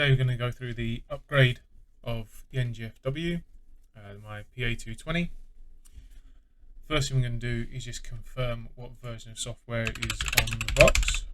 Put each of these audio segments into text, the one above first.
Today we're going to go through the upgrade of the NGFW, my PA220. First thing we're going to do is just confirm what version of software is on the box.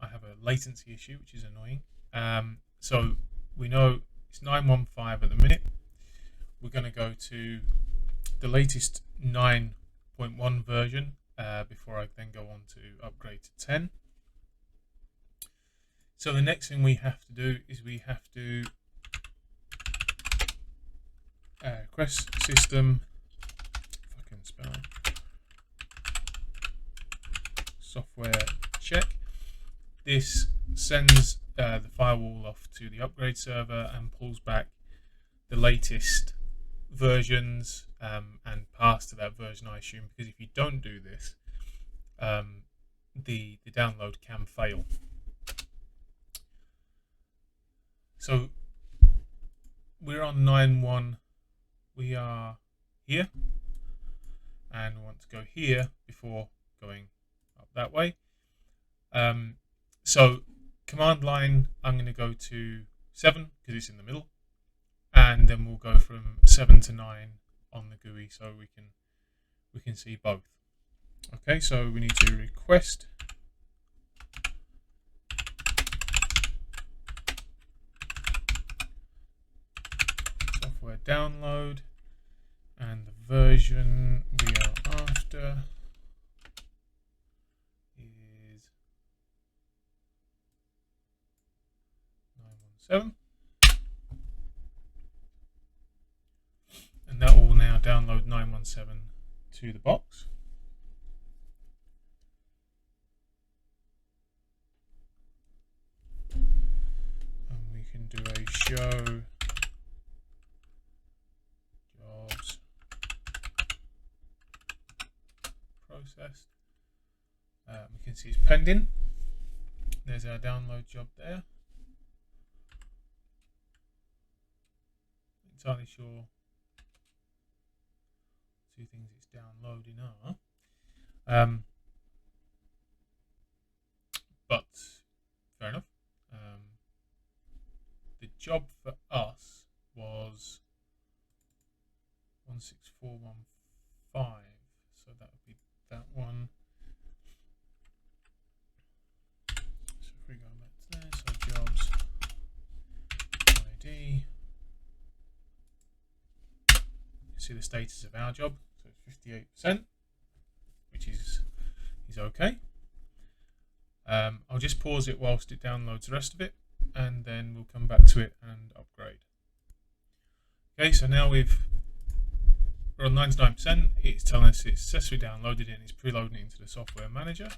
I have a latency issue, which is annoying. So we know it's 9.15 at the minute. We're going to go to the latest 9.1 version before I then go on to upgrade to 10. So the next thing we have to do is we have to request system, if I can spell, software check. This sends the firewall off to the upgrade server and pulls back the latest versions and pass to that version, I assume, because if you don't do this, the download can fail. So we're on 9.1. We are here, and we want to go here before going up that way. So command line, I'm going to go to 7 because it's in the middle, and then we'll go from 7 to 9 on the GUI so we can see both. Okay, so we need to request software download, and the version we are after is 9.17, and that will now download 9.17 to the box. And we can do a show jobs processed. We can see it's pending. There's our download job there. Not entirely sure two things it's downloading are, but fair enough. The job for us was 16415, so that would be that one. So if we go back to there, so jobs ID, you see the status of our job, so it's 58%, which is okay. I'll just pause it whilst it downloads the rest of it, and then we'll come back to it and upgrade. Okay, so now we're on 99%. It's telling us it's successfully downloaded it and it's preloading it into the software manager.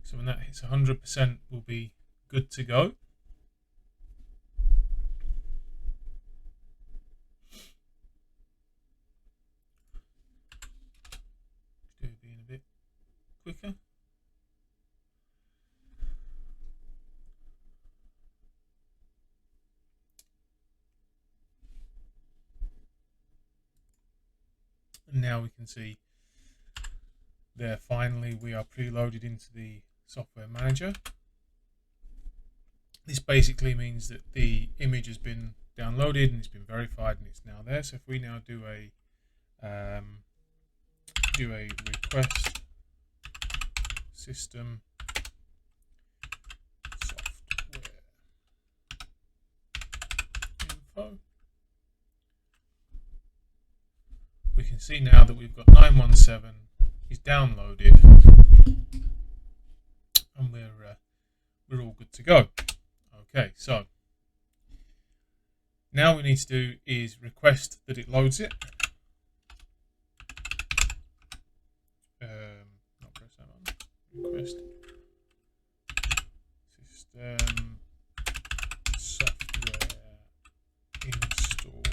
So when that hits 100%, we'll be good to go. Do it being a bit quicker. And now we can see there, finally we are preloaded into the software manager. This basically means that the image has been downloaded and it's been verified and it's now there. So if we now do a request system software info, we can see now that we've got 9.17 is downloaded, and we're all good to go. Okay, so now what we need to do is request that it loads it. Not press that one. Request system software install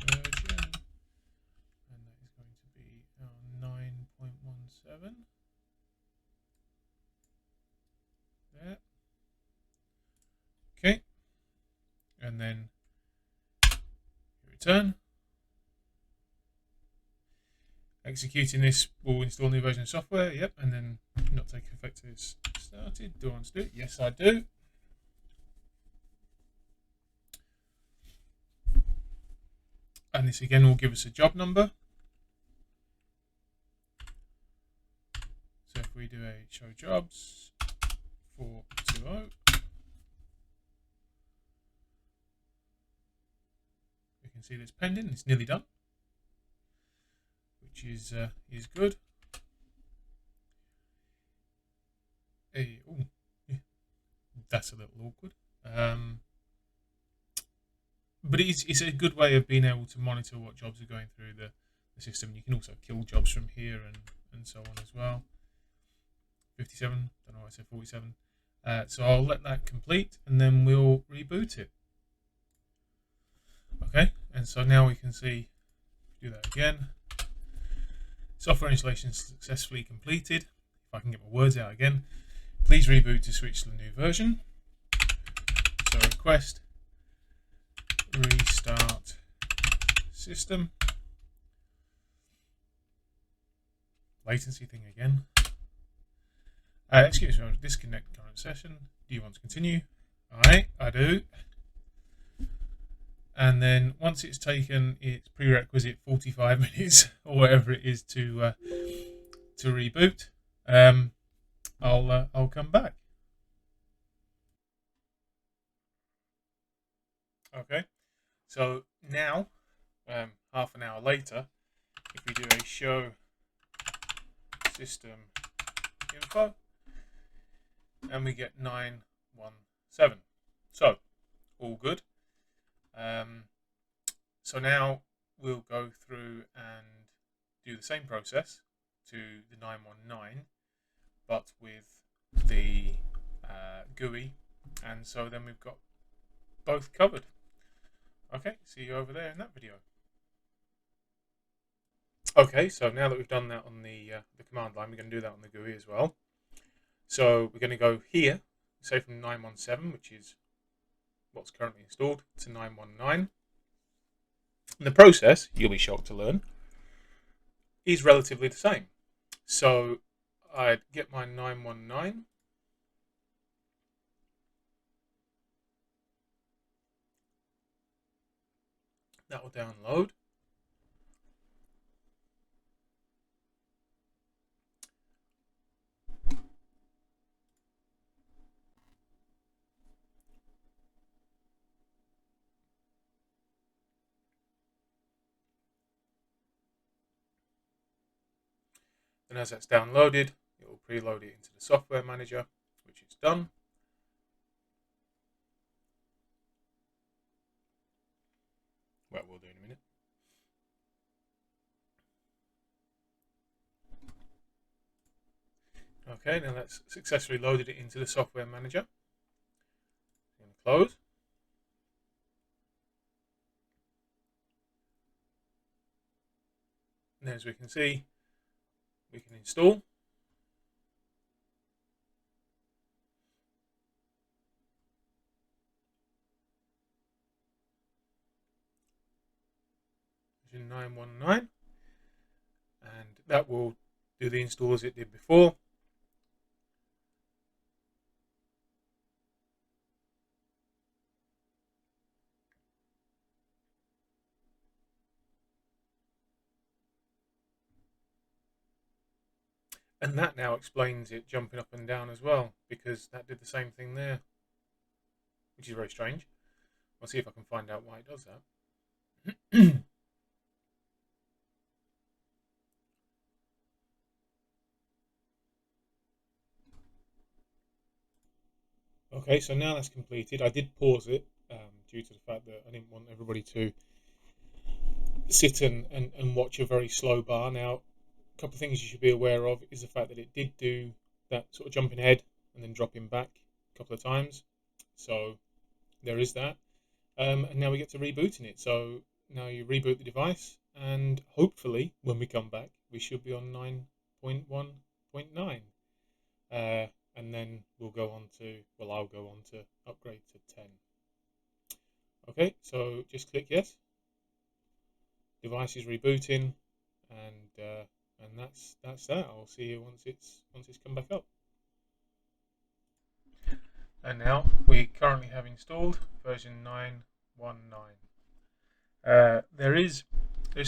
version. And that is going to be our 9.17. There. Okay. And then return. executing this will install new version of software. Yep, and then not take effect till it's started. Do I want to do it? Yes, I do. And this again will give us a job number. So if we do a show jobs 420, we can see that it's pending. It's nearly done, which is good. Ooh, yeah, that's a little awkward. But it's a good way of being able to monitor what jobs are going through the system. You can also kill jobs from here and so on as well. 57, don't know why I said 47. So I'll let that complete and then we'll reboot it. Okay, and so now we can see, do that again. Software installation successfully completed. If I can get my words out again. Please reboot to switch to the new version. So request restart system. Latency thing again. Excuse me, I'll disconnect current session. Do you want to continue? Alright, I do. And then once it's taken its prerequisite 45 minutes or whatever it is to reboot, I'll come back. Okay, so now half an hour later, if we do a show system info, and we get 917. So all good. So now we'll go through and do the same process to the 919, but with the GUI, and so then we've got both covered. Okay, see you over there in that video. Okay, so now that we've done that on the command line, we're going to do that on the GUI as well. So we're going to go here, say from 917, which is what's currently installed, to 919. And the process, you'll be shocked to learn, is relatively the same. So I'd get my 919. That will download. And as that's downloaded, it will preload it into the software manager, which is done. Well, we'll do in a minute. Okay, now that's successfully loaded it into the software manager. I'm going to close. And as we can see, we can install. Version 919. And that will do the install as it did before. And that now explains it jumping up and down as well, because that did the same thing there, which is very strange. I'll see if I can find out why it does that. Okay, so now that's completed. I did pause it due to the fact that I didn't want everybody to sit and watch a very slow bar. Now, a couple of things you should be aware of is the fact that it did do that sort of jumping ahead and then dropping back a couple of times. So there is that. And now we get to rebooting it. So now you reboot the device, and hopefully when we come back, we should be on 9.1.9. And then we'll go on to, well, I'll go on to upgrade to 10. Okay, so just click yes. Device is rebooting, and And that's that. I'll see you once it's come back up. And now we currently have installed version 9.19. There's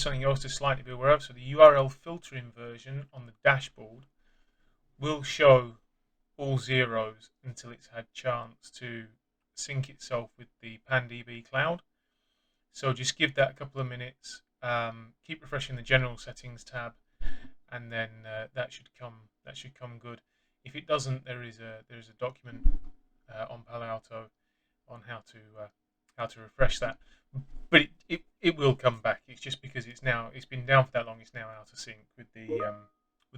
something else to slightly be aware of. So the URL filtering version on the dashboard will show all zeros until it's had chance to sync itself with the PanDB cloud. So just give that a couple of minutes. Keep refreshing the general settings tab, and then that should come good. If it doesn't, there is a document on Palo Alto on how to refresh that. But it will come back. It's just because it's been down for that long. It's now out of sync with the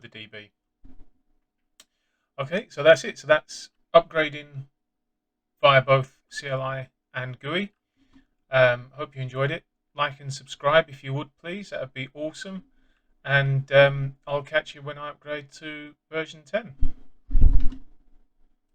DB. Okay, so that's it. So that's upgrading via both CLI and GUI. Hope you enjoyed it. Like and subscribe if you would, please. That would be awesome. And I'll catch you when I upgrade to version 10.